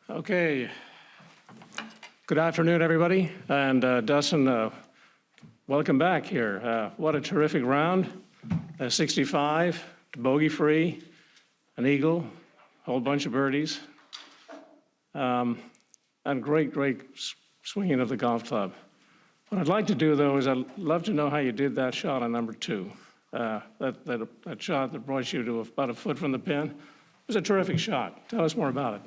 Okay. Good afternoon, everybody. And Dustin, welcome back here. What a terrific round. 65, bogey-free, an eagle, a whole bunch of birdies, and great swinging of the golf club. What I'd like to do, though, is I'd love to know how you did that shot on number 2. That shot that brought you to about a foot from the pin. It was a terrific shot. Tell us more about it.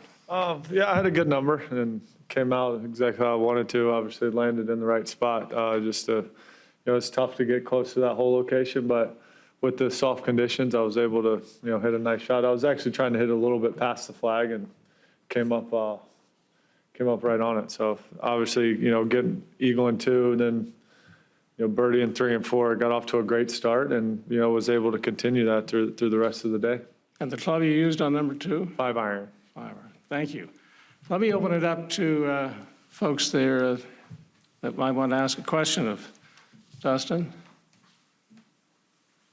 Yeah, I had a good number and came out exactly how I wanted to. Obviously, landed in the right spot. It's tough to get close to that hole location, but with the soft conditions, I was able to, hit a nice shot. I was actually trying to hit a little bit past the flag and came up right on it. So obviously, getting eagle in 2, then birdie in 3 and 4, got off to a great start, and was able to continue that through the rest of the day. And the club you used on number 2? 5-iron. 5-iron. Thank you. Let me open it up to folks there that might want to ask a question of Dustin.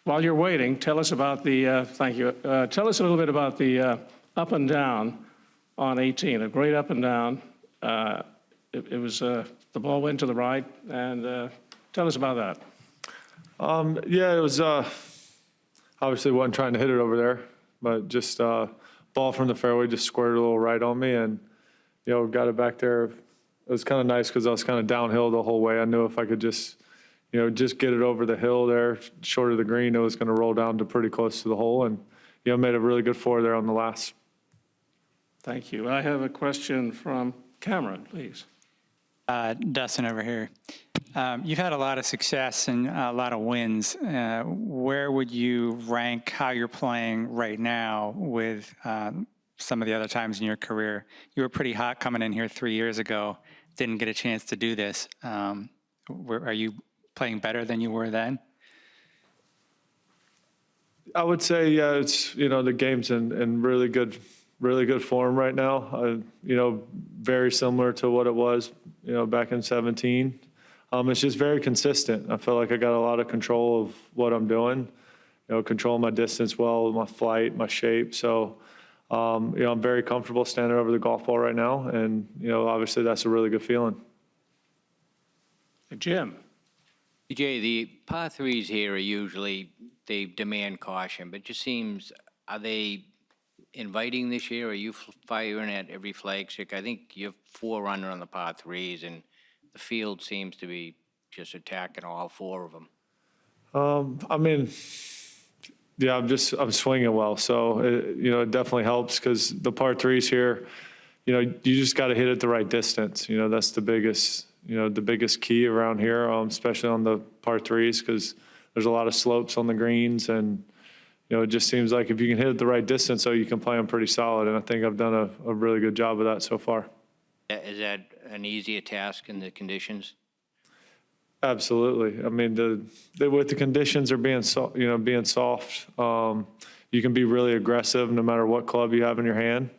While you're waiting, tell us about the, thank you, tell us a little bit about the up and down on 18, a great up and down. It was, the ball went to the right, and tell us about that. Yeah, it was, obviously wasn't trying to hit it over there, but just ball from the fairway just squared a little right on me, and, got it back there. It was kind of nice because I was kind of downhill the whole way. I knew if I could just get it over the hill there, short of the green, it was going to roll down to pretty close to the hole, and, made a really good 4 there on the last. Thank you. I have a question from Cameron, please. Dustin over here. You've had a lot of success and a lot of wins. Where would you rank how you're playing right now with some of the other times in your career? You were pretty hot coming in here 3 years ago, didn't get a chance to do this. Are you playing better than you were then? I would say, yeah, it's, the game's in really good form right now. Very similar to what it was, back in 17. It's just very consistent. I feel like I got a lot of control of what I'm doing, control my distance well, my flight, my shape. So, I'm very comfortable standing over the golf ball right now. And, obviously that's a really good feeling. Jim. Jay, the par 3s here are usually, they demand caution, but it just seems, are they inviting this year? Are you firing at every flagstick? I think you're 4-under on the par 3s, and the field seems to be just attacking all 4 of them. I mean, yeah, I'm swinging well. So, it definitely helps because the par 3s here, you just got to hit it the right distance. That's the biggest key around here, especially on the par 3s, because there's a lot of slopes on the greens, and it just seems like if you can hit it the right distance, so you can play them pretty solid. And I think I've done a really good job of that so far. Is that an easier task in the conditions? Absolutely. I mean, with the conditions are being soft, you can be really aggressive no matter what club you have in your hand,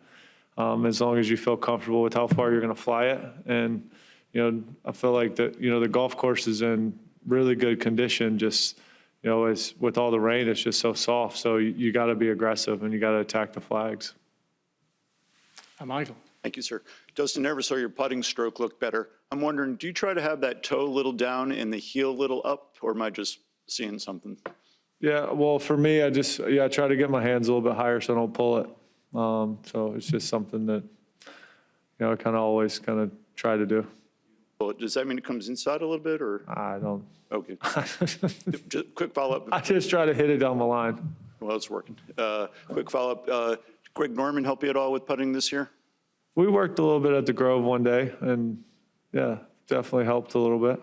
as long as you feel comfortable with how far you're going to fly it. And I feel like that, the golf course is in really good condition. Just, it's, with all the rain, it's just so soft. So you got to be aggressive and you got to attack the flags. Michael. Thank you, sir. Dustin, never saw your putting stroke look better. I'm wondering, do you try to have that toe a little down and the heel a little up, or am I just seeing something? Yeah, well, for me, I try to get my hands a little bit higher so I don't pull it. So it's just something that, I kind of always kind of try to do. Well, does that mean it comes inside a little bit, or? I don't. Okay. Just quick follow-up. I just try to hit it down the line. Well, it's working. Quick follow-up. Greg Norman help you at all with putting this year? We worked a little bit at the Grove one day, and yeah, definitely helped a little bit.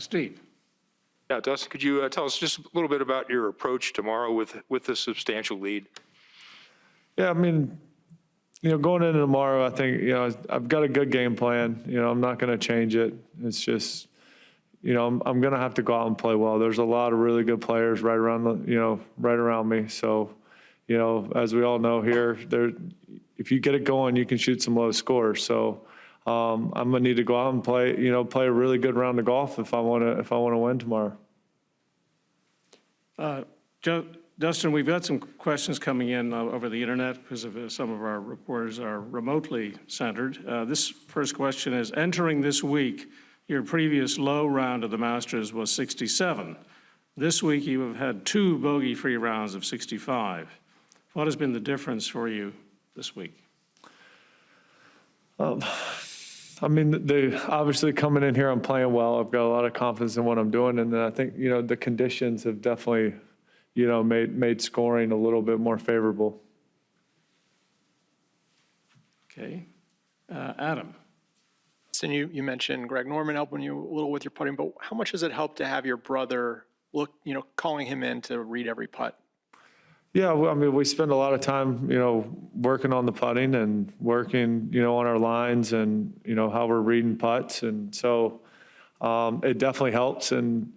Steve. Yeah, Dustin, could you tell us just a little bit about your approach tomorrow with the substantial lead? Yeah, I mean, going into tomorrow, I think, I've got a good game plan. I'm not going to change it. It's just, I'm going to have to go out and play well. There's a lot of really good players right around me. So, as we all know here, if you get it going, you can shoot some low scores. So I'm gonna need to go out and play a really good round of golf if I want to win tomorrow. Dustin, we've got some questions coming in over the internet because of some of our reporters are remotely centered. This first question is, entering this week, your previous low round of the Masters was 67. This week, you have had 2 bogey-free rounds of 65. What has been the difference for you this week? I mean, they obviously coming in here, I'm playing well. I've got a lot of confidence in what I'm doing, and then I think the conditions have definitely made scoring a little bit more favorable. Okay, Adam. And you mentioned Greg Norman helping you a little with your putting, but how much does it help to have your brother calling him in to read every putt? Yeah, well, I mean, we spend a lot of time, working on the putting and working, on our lines and, how we're reading putts. And so it definitely helps. And,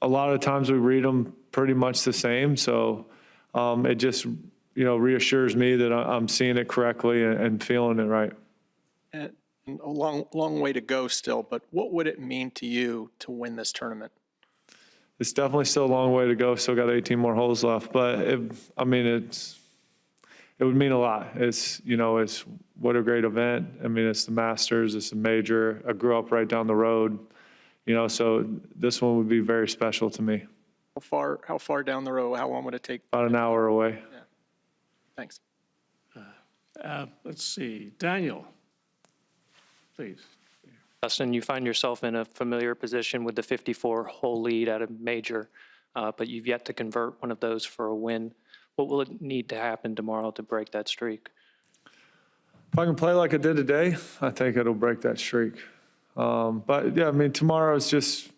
a lot of times we read them pretty much the same. So it just, reassures me that I'm seeing it correctly and feeling it right. And a long way to go still, but what would it mean to you to win this tournament? It's definitely still a long way to go. Still got 18 more holes left, but it would mean a lot. It's what a great event. I mean, it's the Masters, it's a major. I grew up right down the road, so this one would be very special to me. How far down the road? How long would it take? About an hour away. Yeah. Thanks. Let's see, Daniel, please. Dustin, you find yourself in a familiar position with the 54-hole lead at a major, but you've yet to convert one of those for a win. What will it need to happen tomorrow to break that streak? If I can play like I did today, I think it'll break that streak. But yeah, I mean, tomorrow is just,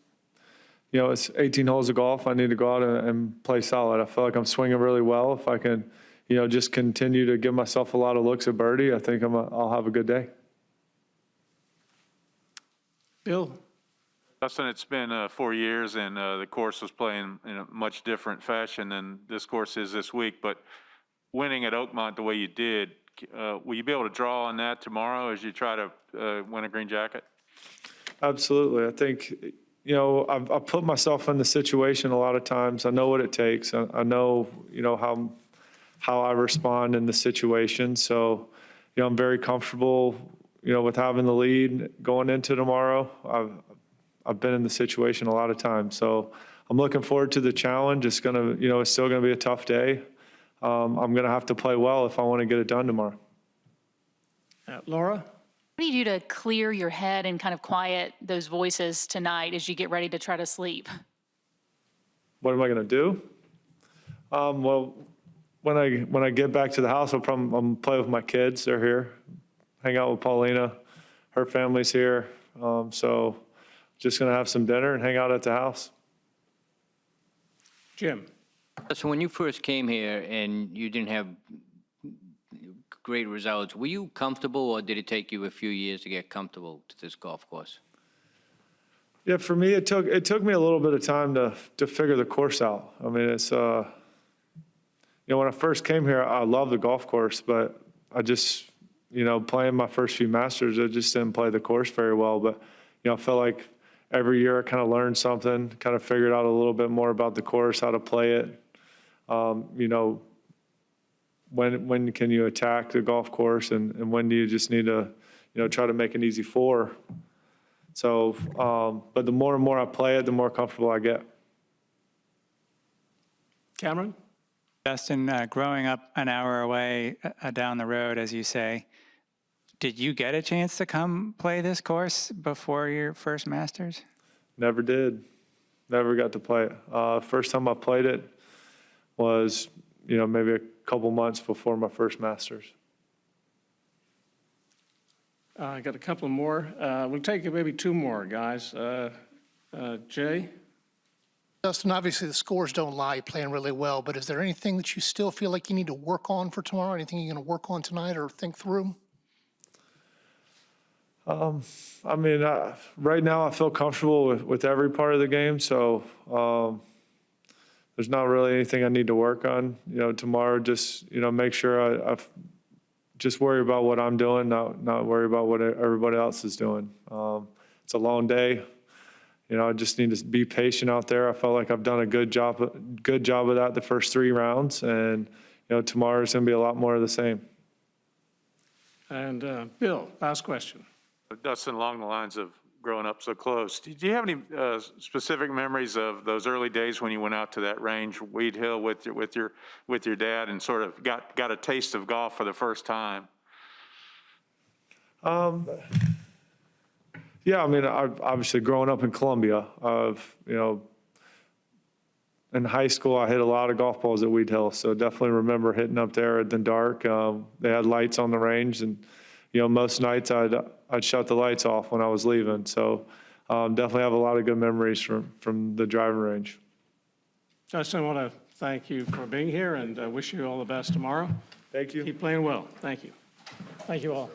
it's 18 holes of golf. I need to go out and play solid. I feel like I'm swinging really well. If I can, just continue to give myself a lot of looks at birdie, I think I'll have a good day. Bill? Dustin, it's been 4 years, and the course was playing in a much different fashion than this course is this week. But winning at Oakmont the way you did, will you be able to draw on that tomorrow as you try to win a green jacket? Absolutely. I think, I've put myself in the situation a lot of times. I know what it takes. I know, how I respond in the situation. So, I'm very comfortable with having the lead going into tomorrow. I've been in the situation a lot of times, so I'm looking forward to the challenge. It's it's still gonna be a tough day. I'm gonna have to play well if I want to get it done tomorrow. Laura? What do you do to clear your head and kind of quiet those voices tonight as you get ready to try to sleep? What am I gonna do? Well, when I get back to the house, I'm gonna play with my kids. They're here. Hang out with Paulina. Her family's here. So just going to have some dinner and hang out at the house. Jim? So when you first came here and you didn't have great results, were you comfortable, or did it take you a few years to get comfortable to this golf course? Yeah, for me, it took me a little bit of time to figure the course out. I mean, it's when I first came here, I loved the golf course, but I just playing my first few Masters, I just didn't play the course very well. But, I felt like every year I kind of learned something, kind of figured out a little bit more about the course, how to play it. When can you attack the golf course, and when do you just need to, try to make an easy 4. So, but the more and more I play it, the more comfortable I get. Cameron? Dustin, growing up an hour away down the road, as you say, did you get a chance to come play this course before your first Masters? Never did. Never got to play it. First time I played it was, maybe a couple months before my first Masters. I got a couple more. We'll take maybe 2 more, guys. Jay? Dustin, obviously the scores don't lie, you're playing really well, but is there anything that you still feel like you need to work on for tomorrow? Anything you're going to work on tonight or think through? I mean, right now I feel comfortable with every part of the game, so there's not really anything I need to work on. Tomorrow, just make sure I just worry about what I'm doing, not worry about what everybody else is doing. It's a long day. I just need to be patient out there. I felt like I've done a good job of that the first 3 rounds, and tomorrow's going to be a lot more of the same. And Bill, last question. Dustin, along the lines of growing up so close, do you have any specific memories of those early days when you went out to that range, Weed Hill, with your dad, and sort of got a taste of golf for the first time? Yeah, I mean, I've obviously growing up in Columbia, in high school, I hit a lot of golf balls at Weed Hill, so definitely remember hitting up there in the dark. They had lights on the range, and most nights I'd shut the lights off when I was leaving. So definitely have a lot of good memories from the driving range. Dustin, I want to thank you for being here and wish you all the best tomorrow. Thank you. Keep playing well. Thank you. Thank you all.